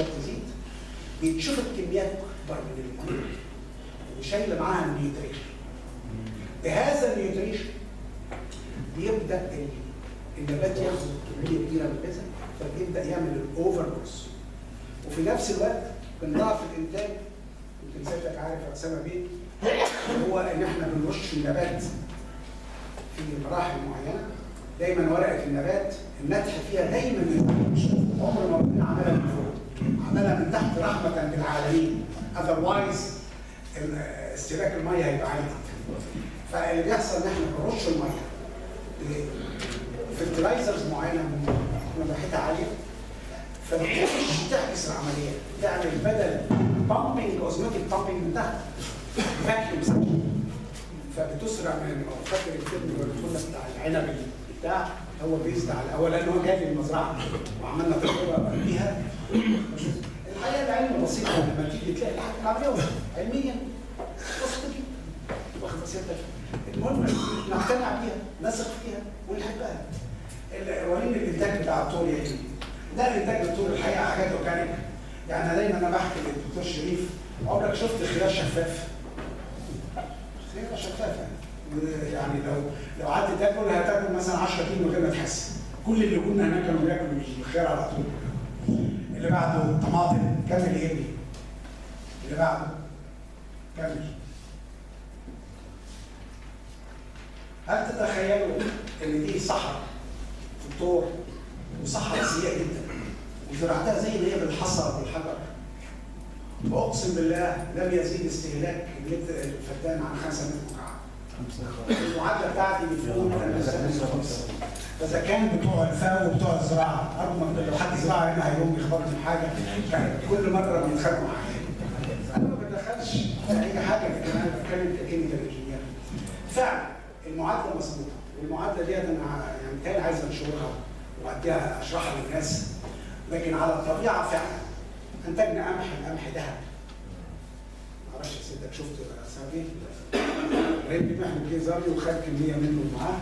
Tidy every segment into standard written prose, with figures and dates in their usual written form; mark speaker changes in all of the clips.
Speaker 1: تزيد بيتشفط كميات اكبر من الميه وشايله معاها النيوتريشن. بهذا النيوتريشن بيبدا النبات ياخد كميه كبيره من الغذاء فبيبدا يعمل الاوفر دوز. وفي نفس الوقت بنضاعف الانتاج. يمكن سيادتك عارف يا اسامه بيه هو ان احنا بنرش النبات في مراحل معينه. دايما ورقه النبات النتح فيها دايما مش عمر ما ربنا عملها من فوق، عملها من تحت رحمه بالعالمين. اذروايز استهلاك الميه هيبقى عالي. فاللي بيحصل ان احنا بنرش الميه بفرتلايزرز معينه ملوحتها عاليه فبتخش تعكس العمليه، تعمل بدل بامبنج اوزماتيك بامبنج من تحت فاكيوم، فبتسرع من فاكر الفيلم اللي بيقول لك بتاع العنب بتاع هو بيزد على الاول لانه هو جاي المزرعه وعملنا تجربه بيها. الحقيقه العلم بسيط لما تيجي تلاقي العمليه علميا بسيطه جدا واخد سيادتك. المهم نقتنع بيها نثق فيها ونحبها. وريني الانتاج بتاع الطول يا ابني. ده الانتاج الطول الحقيقه حاجات اورجانيك. يعني دايما انا بحكي للدكتور شريف عمرك شفت خيار شفاف؟ خيار شفافه يعني لو قعدت تاكل هتاكل مثلا 10 كيلو من غير ما تحس. كل اللي كنا هناك كانوا بياكلوا الخيار على طول. اللي بعده طماطم. كمل يا ابني. اللي بعده كمل. هل تتخيلوا ان دي صحراء في الطور وصحراء سيئه جدا وزرعتها زي ما هي بالحصى والحجر؟ واقسم بالله لم يزيد استهلاك الفدان عن 5 متر مكعب. المعادله بتاعتي بتكون فاذا كان بتوع الفاو وبتوع الزراعه ارجو لو حد زراعه هنا هيقوم يخبطني في حاجه كل مره بيتخانقوا معايا. انا ما بدخلش في اي حاجه لكن انا بتكلم ككيميكال انجينير. فعلا المعادله مظبوطه والمعادله ديت انا يعني تاني عايز انشرها واديها اشرحها للناس. لكن على الطبيعه فعلا انتجنا قمح ذهب. معرفش يا سيدك شفت اسامي ريب محمد جه زاري وخد كميه منه معاه.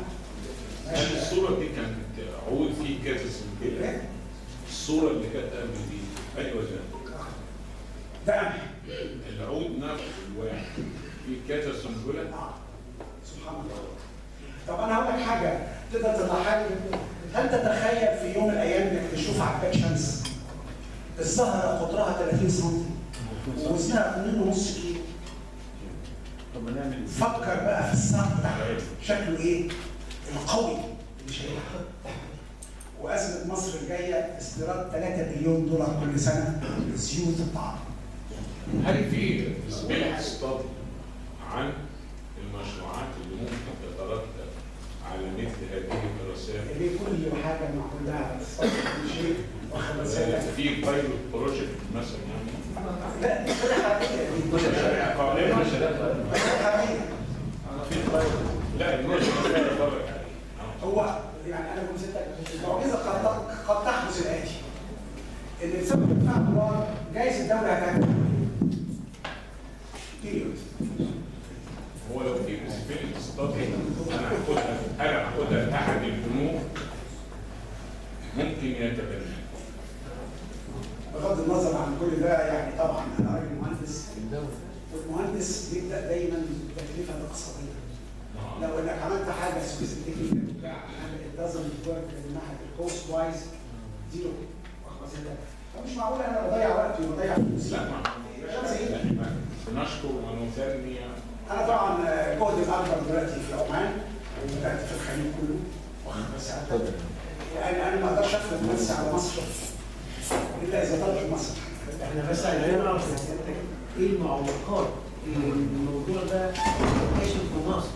Speaker 2: الصوره دي كانت عود فيه كذا سنبله. الصوره اللي كانت قبل دي ايوه
Speaker 1: ده قمح.
Speaker 2: العود نفسه الواحد فيه كذا سنبله.
Speaker 1: سبحان الله. طب انا هقول لك حاجه تقدر تضحكني. هل تتخيل في يوم من الايام انك تشوف عباد شمس الزهره قطرها 30 سم ووزنها 2.5 كيلو؟
Speaker 3: طب ما نعمل
Speaker 1: فكر بقى في الساق بتاعها شكله ايه؟ القوي اللي شايلها. وازمه مصر الجايه استيراد 3 بليون دولار كل سنه لزيوت الطعام.
Speaker 2: هل في سبيل ستادي عن المشروعات اللي ممكن تترتب على مثل هذه الدراسات؟
Speaker 1: اللي كل حاجه معمول لها كل شيء واخد بالك.
Speaker 2: في بايلوت بروجكت مثلا يعني؟
Speaker 1: لا مش حقيقيه دي.
Speaker 2: مش
Speaker 1: حقيقيه.
Speaker 2: في بايلوت. لا البروجكت
Speaker 1: هو يعني انا بقول ستك المعجزه قد تحدث الاتي ان بسبب ارتفاع الدولار جايز الدوله هتعمل بيريود.
Speaker 2: هو لو في سبيل ستادي انا هاخدها لاحد البنوك ممكن يتبنى.
Speaker 1: بغض النظر عن كل ده يعني طبعا انا راجل مهندس والمهندس بيبدا دايما بتكلفه اقتصاديه. لو انك عملت حاجه سبيسيفيك بتاع it doesn't work من ناحيه الكوست وايز زيرو. واخد بالك؟ فمش معقول انا بضيع وقتي وبضيع فلوسي.
Speaker 2: لا بنشكر ونثني.
Speaker 1: انا طبعا جهدي الاكبر دلوقتي في عمان وبدات في الخليج كله. واخد بالك؟ يعني انا ما اقدرش افرض نفسي على مصر الا اذا طلعت مصر.
Speaker 4: احنا بس عايزين نعرف ايه المعوقات اللي الموضوع ده منتشر في مصر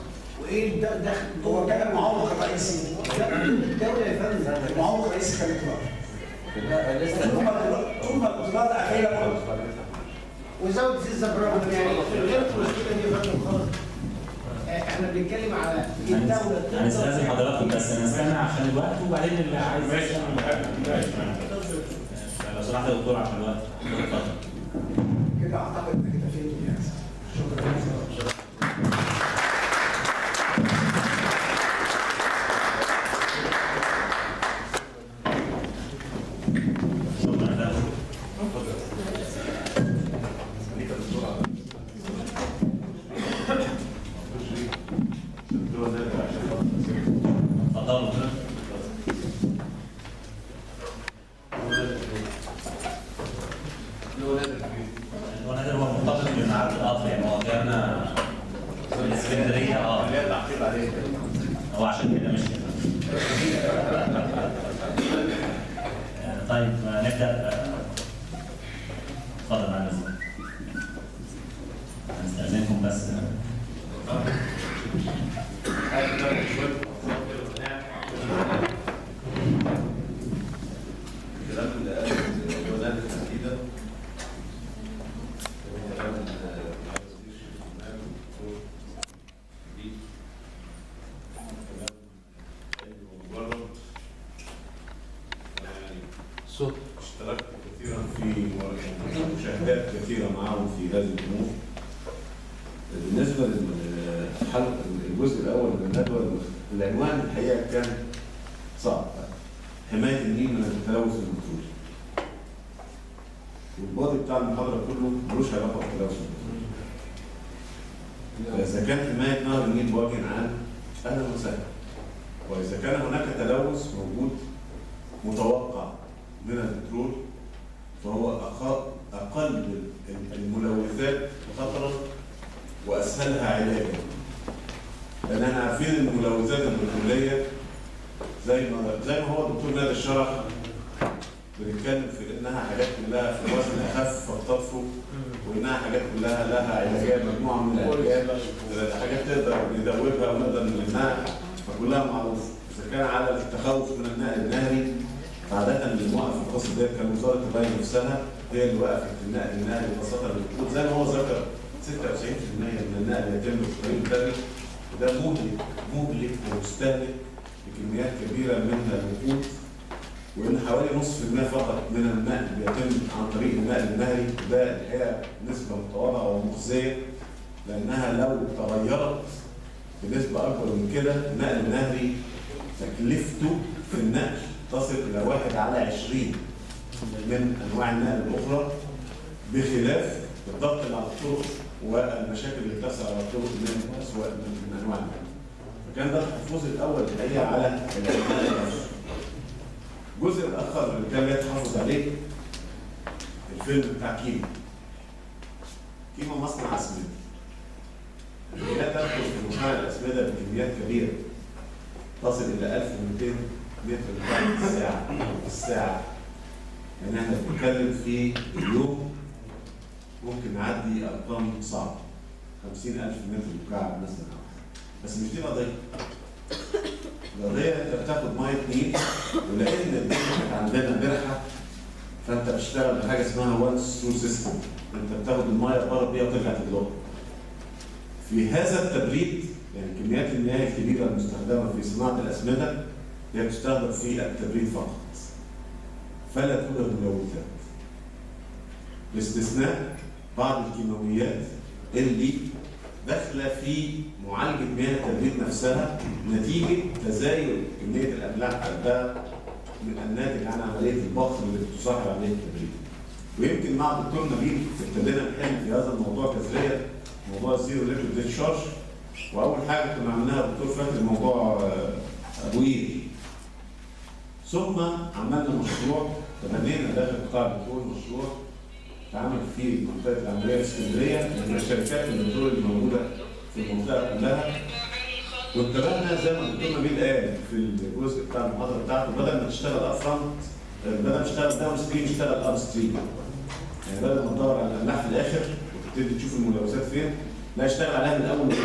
Speaker 4: وايه الدخل؟
Speaker 1: هو كان المعوق الرئيسي
Speaker 4: الدوله يا فندم
Speaker 1: المعوق الرئيسي كان الدولار. طول ما الدولار افيلابل
Speaker 4: وزود الزبرة يعني غير المشكله دي يا فندم خالص. احنا بنتكلم على الدوله
Speaker 3: هنستاذن حضراتكم بس نستنى عشان الوقت وبعدين اللي عايز
Speaker 2: ماشي
Speaker 3: لو سمحت يا دكتور عشان الوقت اتفضل.
Speaker 1: كده اعتقد انك كفيت يا شكرا.
Speaker 3: شكرا.
Speaker 5: اللي هو نادر
Speaker 3: هو نادر هو مرتبط بميعاد القطر، يعني هو جانا من اسكندريه
Speaker 5: اللي هي التعقيب عليه.
Speaker 3: هو عشان كده مش كده. طيب نبدا. اتفضل معلش. هنستأذنكم بس.
Speaker 5: الكلام اللي قاله هو نادر تحديدا كلام
Speaker 6: صوت اشتركت كثيرا في مشاهدات كثيره معهم في هذه الامور. بالنسبه للحلقه الجزء الاول من الندوه، العنوان الحقيقه كان صعب، حمايه النيل من التلوث البترولي. والباقي بتاع المحاضره كله ملوش علاقه بالتلوث البترولي. فاذا كان حمايه نهر النيل بوجه عام اهلا وسهلا، واذا كان هناك تلوث موجود متوقع من البترول فهو اقل الملوثات خطرا واسهلها علاجا. لان احنا عارفين ان الملوثات البتروليه زي ما هو الدكتور نادر شرح، بنتكلم في انها حاجات كلها في وزن اخف فاقتطفوا، وانها حاجات كلها لها علاجات، مجموعه من العلاجات، حاجات تقدر ندوبها ونقدر نمنعها، فكلها معروفه. اذا كان على التخوف من النقل النهري، عادة اللي موقف القصه ديت كان وزاره الري نفسها هي اللي وقفت النقل النهري، خاصه الوقود زي ما هو ذكر 96% من النقل يتم بالطريق البري، وده مهلك ومستهلك بكميات كبيره من الوقود، وان حوالي نصف المية فقط من النقل بيتم عن طريق النقل النهري، وده الحقيقه نسبه متواضعه ومخزيه، لانها لو تغيرت بنسبه اكبر من كده النقل النهري تكلفته في النقل تصل إلى 1/20 من أنواع النقل الأخرى، بخلاف الضغط اللي على الطرق والمشاكل اللي بتحصل على الطرق من أسوأ من أنواع النقل. فكان ده التحفظ الأول الحقيقة على النقل نفسه. الجزء الآخر اللي كان بيتحفظ عليه الفيلم بتاع كيما. كيما مصنع أسمدة. لا تدخل في مصنع الأسمدة بكميات كبيرة تصل إلى 1200 متر مكعب في الساعة. يعني احنا بنتكلم في اليوم ممكن نعدي أرقام صعبة، 50,000 متر مكعب مثلا. بس مش دي قضية. القضية أنت بتاخد مية نيل، ولأن الدنيا كانت عندنا برحة، فأنت بتشتغل بحاجة اسمها وان ثرو سيستم. أنت بتاخد المية تبرد بيها وترجع تدلقها. في هذا التبريد، يعني كميات المياه الكبيرة المستخدمة في صناعة الأسمدة هي بتستخدم في التبريد فقط، فلا توجد ملوثات، باستثناء بعض الكيماويات اللي داخله في معالجه مياه التبريد نفسها نتيجه تزايد كميه الاملاح قلبها من الناتج عن عمليه البخر اللي بتصاحب عمليه التبريد. ويمكن مع الدكتور نبيل ابتدينا نحل في هذا الموضوع كذلك، موضوع الزيرو ليكويد ديتشارج، واول حاجه كنا عملناها الدكتور فاكر موضوع ابويل. ثم عملنا مشروع تبنينا داخل قطاع البترول، مشروع اتعمل في منطقه العمليه في اسكندريه من شركات البترول اللي موجوده في المنطقه كلها. واتبعنا زي ما الدكتور نبيل قال في الجزء بتاع المحاضره بتاعته، بدل ما تشتغل ابفرونت، بدل ما تشتغل داون ستريم اشتغل اب ستريم. يعني بدل ما تدور على الاملاح في الاخر وتبتدي تشوف الملوثات فين، لا اشتغل عليها من الاول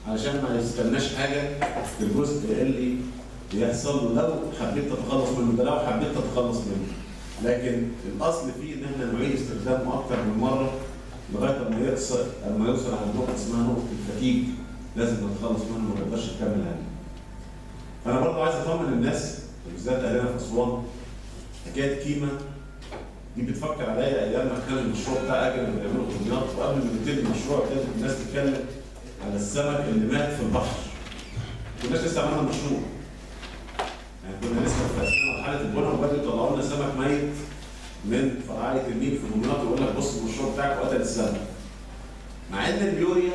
Speaker 6: علشان ما يستناش حاجه في الجزء اللي بيحصل له لو حبيت تتخلص منه، ده لو حبيت تتخلص منه. لكن الاصل فيه ان احنا نعيد استخدامه اكثر من مره لغايه ما يوصل عند نقطه اسمها نقطه الفتيج، لازم نتخلص منه ما نقدرش نكمل عليه. فانا برضه عايز اطمن الناس بالذات اهلنا في اسوان، حكايه كيما دي بتفكر عليا ايام ما كان المشروع بتاع اجل اللي بيعمله دمياط، وقبل ما نبتدي المشروع ابتدت الناس تتكلم على السمك اللي مات في البحر. ما كناش لسه عملنا مشروع. يعني كنا لسه في مرحله البناء وبدأوا يطلعوا لنا سمك ميت من فرعيه النيل في دمياط ويقول لك بص المشروع بتاعك قتل السمك. مع ان اليوريا،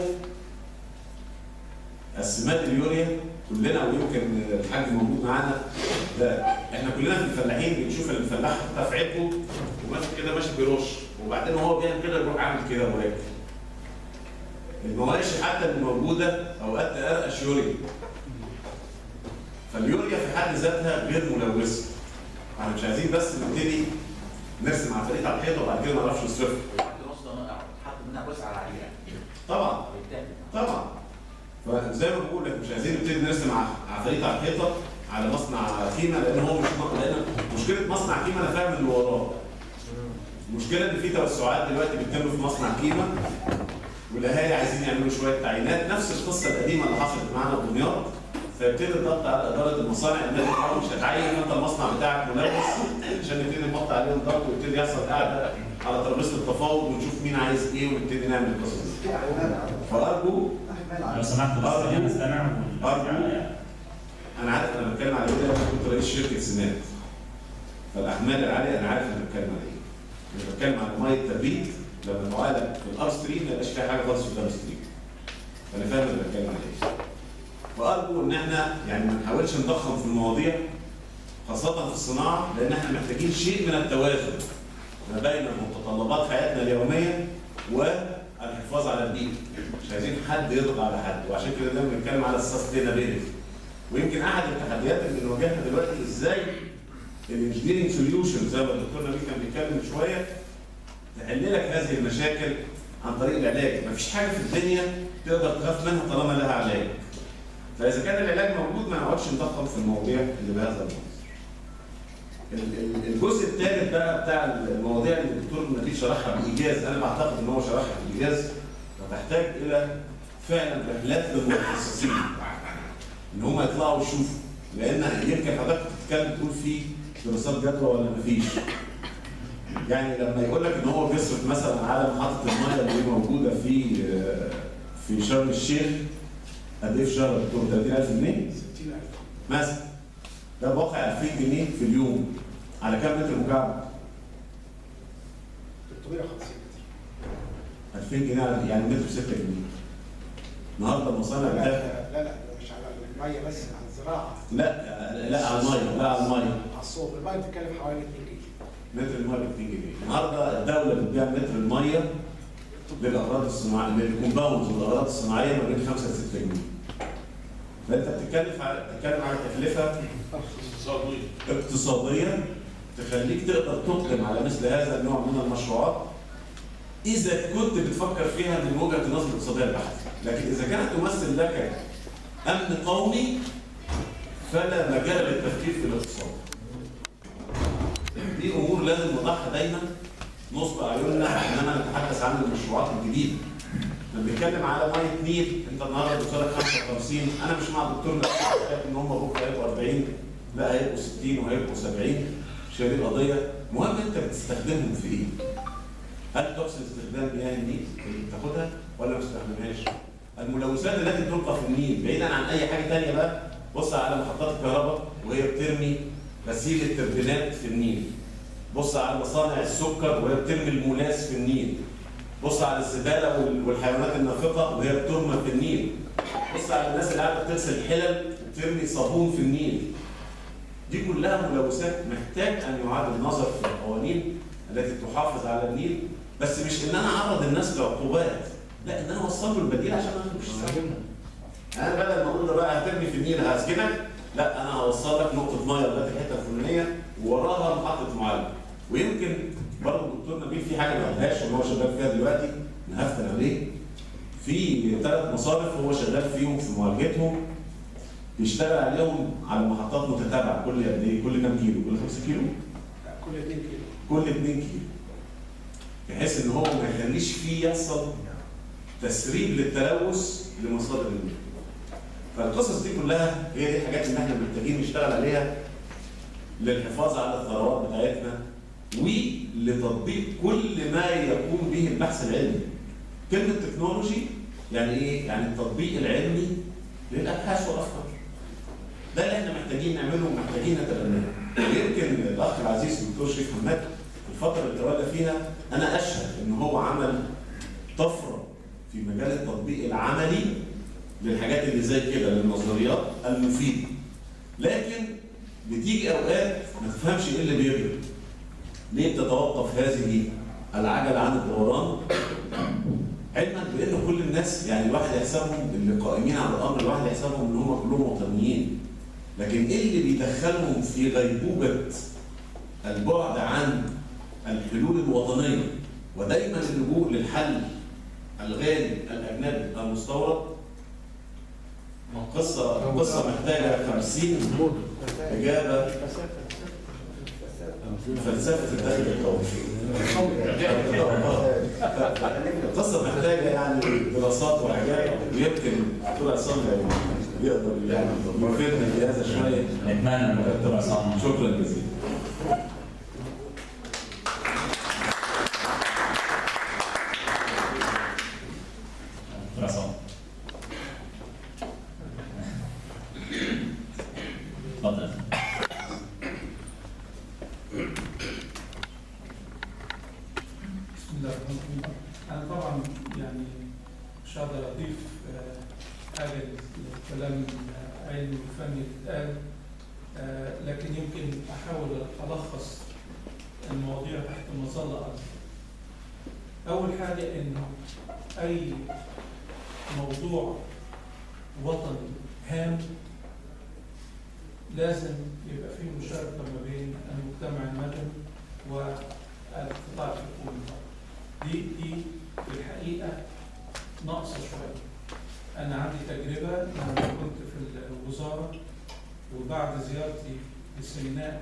Speaker 6: السماد اليوريا كلنا، ويمكن الحاج موجود معانا، ده احنا كلنا في الفلاحين بنشوف الفلاح في عيبه وماسك كده ماشي بيرش، وبعدين وهو بيعمل كده يروح عامل كده وراكب. المواشي حتى اللي موجوده اوقات تقرقش يوريا. فاليوريا في حد ذاتها غير ملوثه. احنا مش عايزين بس نبتدي نرسم عفاريت على الحيطه وبعد كده ما نعرفش نصرفها.
Speaker 7: حط منها جزء على العيله.
Speaker 6: طبعا طبعا. فزي ما بقول لك مش عايزين نبتدي نرسم عفاريت على الحيطه على مصنع كيما، لان هو مش لان مشكله مصنع كيما انا فاهم اللي وراه. المشكله ان في توسعات دلوقتي بتتم في مصنع كيما والاهالي عايزين يعملوا شويه تعيينات، نفس القصه القديمه اللي حصلت معانا في دمياط. فيبتدي الضغط على اداره المصانع ان انت مش هتعين انت المصنع بتاعك ملوث عشان نبتدي نحط عليهم ضغط ويبتدي يحصل قاعده على ترابيزه التفاوض ونشوف مين عايز ايه ونبتدي نعمل القصص دي. فارجو
Speaker 3: لو سمحت بس خلينا نستمع.
Speaker 6: انا عارف انا بتكلم على ايه، انا كنت رئيس شركه سمات. فالاحمال العاليه انا عارف انا بتكلم على ايه. انا بتكلم على ميه التبريد لما تعالج في الار ستريم ما يبقاش فيها حاجه خالص في الداون ستريم. فانا فاهم انا بتكلم على ايه. فارجو ان احنا يعني ما نحاولش نضخم في المواضيع خاصه في الصناعه، لان احنا محتاجين شيء من التوازن ما بين متطلبات حياتنا اليوميه والحفاظ على البيئه. مش عايزين حد يضغط على حد، وعشان كده دايما بنتكلم على السستينابيلتي. ويمكن احد التحديات اللي بنواجهها دلوقتي ازاي الانجينيرنج سوليوشن زي ما الدكتور نبيل كان بيتكلم من شويه تحل لك هذه المشاكل عن طريق العلاج. مفيش حاجه في الدنيا تقدر تخاف منها طالما لها علاج. فاذا كان العلاج موجود ما نقعدش نضخم في المواضيع اللي بهذا المنظر. الجزء الثالث بقى بتاع المواضيع اللي الدكتور نبيل شرحها بايجاز، انا بعتقد ان هو شرحها بايجاز، وتحتاج الى فعلا رحلات للمتخصصين ان هم يطلعوا يشوفوا، لان يمكن حضرتك بتتكلم تقول في دراسات جدوى ولا مفيش. يعني لما يقول لك ان هو بيصرف مثلا على محطه الميه اللي موجوده في شرم الشيخ قد ايه في شهر دكتور؟ 30,000 جنيه؟
Speaker 1: 60,000
Speaker 6: مثلا. ده بواقع 2000 جنيه في اليوم على كام متر مكعب؟
Speaker 1: 350 متر.
Speaker 6: 2000 جنيه يعني متر 6 جنيه. النهارده المصانع
Speaker 1: لا
Speaker 6: بتاعت
Speaker 1: لا لا مش على الميه بس، على الزراعه.
Speaker 6: لا على الميه، لا على الميه.
Speaker 1: على الصوب الميه بتتكلم حوالي 2 جنيه.
Speaker 6: متر الميه ب 2 جنيه. النهارده الدوله بتبيع متر الميه للاغراض الصناعيه للكومباوندز والاغراض الصناعيه ما بين 5 ل 6 جنيه. فانت بتتكلم على تكلفه اقتصاديه تخليك تقدر تقدم على مثل هذا النوع من المشروعات اذا كنت بتفكر فيها من وجهه النظر الاقتصاديه البحته. لكن اذا كانت تمثل لك امن قومي فلا مجال للتفكير في الاقتصاد. دي امور لازم نضعها دايما نصب اعيننا انما نتحدث عن المشروعات الجديده. لما بنتكلم على ميه نيل، انت النهارده بتوصلك 55، انا مش مع الدكتور ان هم بكره هيبقوا 40، لا هيبقوا 60 وهيبقوا 70، مش هي دي القضيه. المهم انت بتستخدمهم في ايه؟ هل تحسن استخدام مياه النيل اللي بتاخدها ولا ما تستخدمهاش؟ الملوثات التي تلقى في النيل بعيدا عن اي حاجه ثانيه بقى، بص على محطات الكهرباء وهي بترمي غسيل التربينات في النيل. بص على مصانع السكر وهي بترمي المولاس في النيل. بص على الزباله والحيوانات النافقه وهي بترمى في النيل. بص على الناس اللي قاعده بتغسل حلل وبترمي صابون في النيل. دي كلها ملوثات محتاج ان يعاد النظر في القوانين التي تحافظ على النيل، بس مش ان انا اعرض الناس لعقوبات، لا ان انا اوصل له البديل عشان انا مش ساكنها. انا بدل ما اقول له بقى هترمي في النيل هسكنك، لا انا هوصل لك نقطه ميه لغايه الحته الفلانيه ووراها محطه معالجه. ويمكن برضه الدكتور نبيل في حاجه ما قالهاش وهو شغال فيها دلوقتي نهفتن عليه. في 3 مصارف هو شغال فيهم في معالجتهم، بيشتغل عليهم على محطات متتابعه كل قد ايه؟ كل كام كيلو؟ كل 5 كيلو؟
Speaker 1: لا كل 2 كيلو.
Speaker 6: كل 2 كيلو. بحيث ان هو ما يخليش فيه يحصل تسريب للتلوث لمصادر النيل. فالقصص دي كلها هي دي الحاجات اللي احنا محتاجين نشتغل عليها للحفاظ على الثروات بتاعتنا ولتطبيق كل ما يقوم به البحث العلمي. كلمه تكنولوجي يعني ايه؟ يعني التطبيق العلمي للابحاث والافكار. ده اللي احنا محتاجين نعمله ومحتاجين نتبناه. يمكن الاخ العزيز الدكتور شريف حماد الفتره اللي تولى فيها انا اشهد ان هو عمل طفره في مجال التطبيق العملي للحاجات اللي زي كده، للنظريات المفيده. لكن بتيجي اوقات ما تفهمش ايه اللي بيجري. ليه بتتوقف هذه العجله عن الدوران؟ علما بان كل الناس يعني الواحد يحسبهم اللي قائمين على الامر، الواحد يحسبهم ان هم كلهم وطنيين، لكن ايه اللي بيدخلهم في غيبوبه البعد عن الحلول الوطنيه ودايما اللجوء للحل الغالي الاجنبي المستورد؟ قصه محتاجه 50 اجابه. فلسفه الداخل القومي قصه محتاجه يعني دراسات وحاجات، ويمكن الدكتور عصام يقدر يعني يفيدنا في هذا شويه.
Speaker 3: نتمنى الدكتور عصام.
Speaker 6: شكرا جزيلا.
Speaker 3: دكتور عصام اتفضل.
Speaker 8: بسم الله الرحمن الرحيم. أنا طبعا يعني مش هقدر أضيف حاجة للكلام العلمي والفني اللي اتقال، لكن يمكن أحاول ألخص المواضيع تحت مظلة أكبر. أول حاجة إنه أي موضوع وطني هام لازم يبقى فيه مشاركة ما بين المجتمع المدني والقطاع الحكومي. دي في الحقيقة ناقصة شوية. أنا عندي تجربة لما كنت في الوزارة وبعد زيارتي لسيناء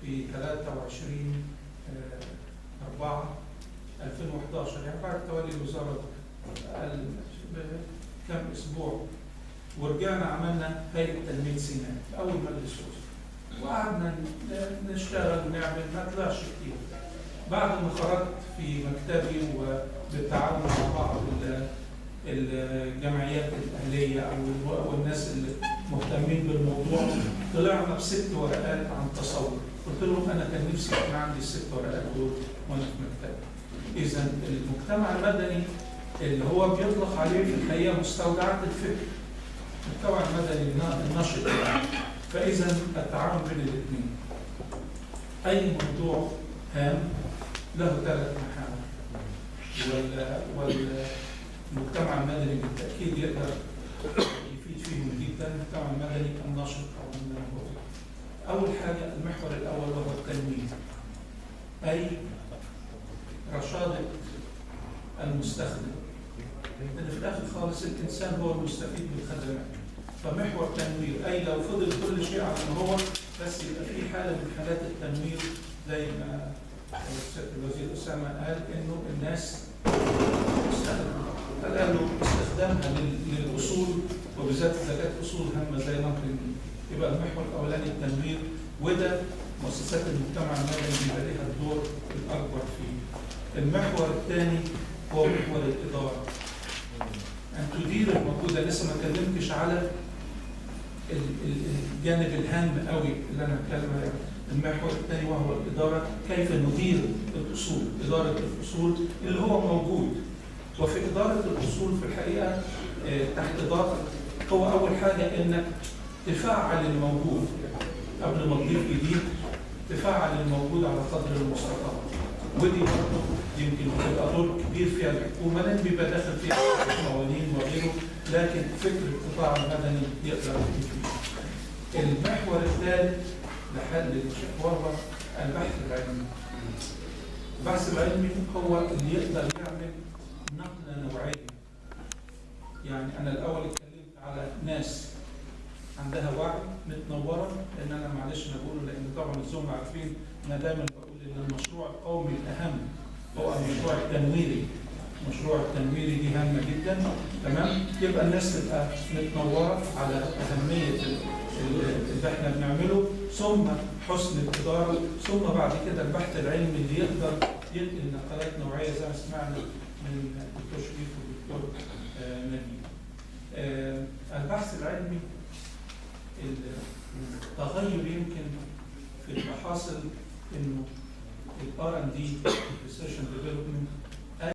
Speaker 8: في 23/4/2011 يعني بعد تولي الوزارة كم أسبوع، ورجعنا عملنا هيئة تنمية سيناء في أول مجلس وزراء، وقعدنا نشتغل ونعمل، ما طلعش كتير. بعد ما خرجت في مكتبي وبالتعاون مع بعض الجمعيات الأهلية أو الناس اللي مهتمين بالموضوع، طلعنا ب6 ورقات عن تصور. قلت لهم أنا كان نفسي يكون عندي ال6 ورقات دول وأنا في مكتبي. إذا المجتمع المدني اللي هو بيطلق عليه في الحقيقة مستودعات الفكر، المجتمع المدني النشط يعني. فإذا التعاون بين الاثنين، أي موضوع هام له 3 محاور، والمجتمع المدني بالتأكيد يقدر يفيد فيهم جدا. المجتمع المدني النشط أو النهضوي. أول حاجة المحور الأول وهو التنمية، أي رشادة المستخدم، لأن في الآخر خالص الإنسان هو المستفيد من الخدمات. فمحور تنوير، أي لو فضل كل شيء على ما هو، بس يبقى في حالة من حالات التنوير زي ما السيد الوزير أسامة قال إنه الناس قال له استخدامها للأصول، وبالذات إذا كانت أصول هامة زي نقل النيل. يبقى المحور الأولاني التنوير، وده مؤسسات المجتمع المدني بيبقى لها الدور الأكبر فيه. المحور الثاني هو محور الإدارة، أن تدير الموجودة. لسه ما اتكلمتش على الجانب الهام قوي اللي أنا هتكلم عليه. المحور الثاني وهو الإدارة، كيف ندير الأصول، إدارة الأصول اللي هو موجود. وفي إدارة الأصول في الحقيقة تحت ضغط، هو أول حاجة إنك تفعل الموجود قبل ما تضيف جديد، تفعل الموجود على قدر المستطاع. ودي برضه يمكن بيبقى دور كبير فيها الحكومة، لأن بيبقى داخل فيها قوانين وغيره، لكن فكر القطاع المدني يقدر يفيد فيه. المحور الثالث لحل الشكوى هو البحث العلمي. البحث العلمي هو اللي يقدر يعمل نقلة نوعية. يعني أنا الأول اتكلمت على ناس عندها وعي متنورة، لأن أنا معلش أنا بقوله لأن طبعا الزملاء عارفين أنا دايما بقول إن المشروع القومي الأهم هو المشروع التنويري. المشروع التنويري دي هامة جدا، تمام؟ يبقى الناس تبقى متنورة على أهمية اللي احنا بنعمله، ثم حسن الإدارة، ثم بعد كده البحث العلمي اللي يقدر ينقل نقلات نوعية زي ما سمعنا من الدكتور شريف والدكتور نبيل. البحث العلمي التغير يمكن في المحاصل انه R&D Research and Development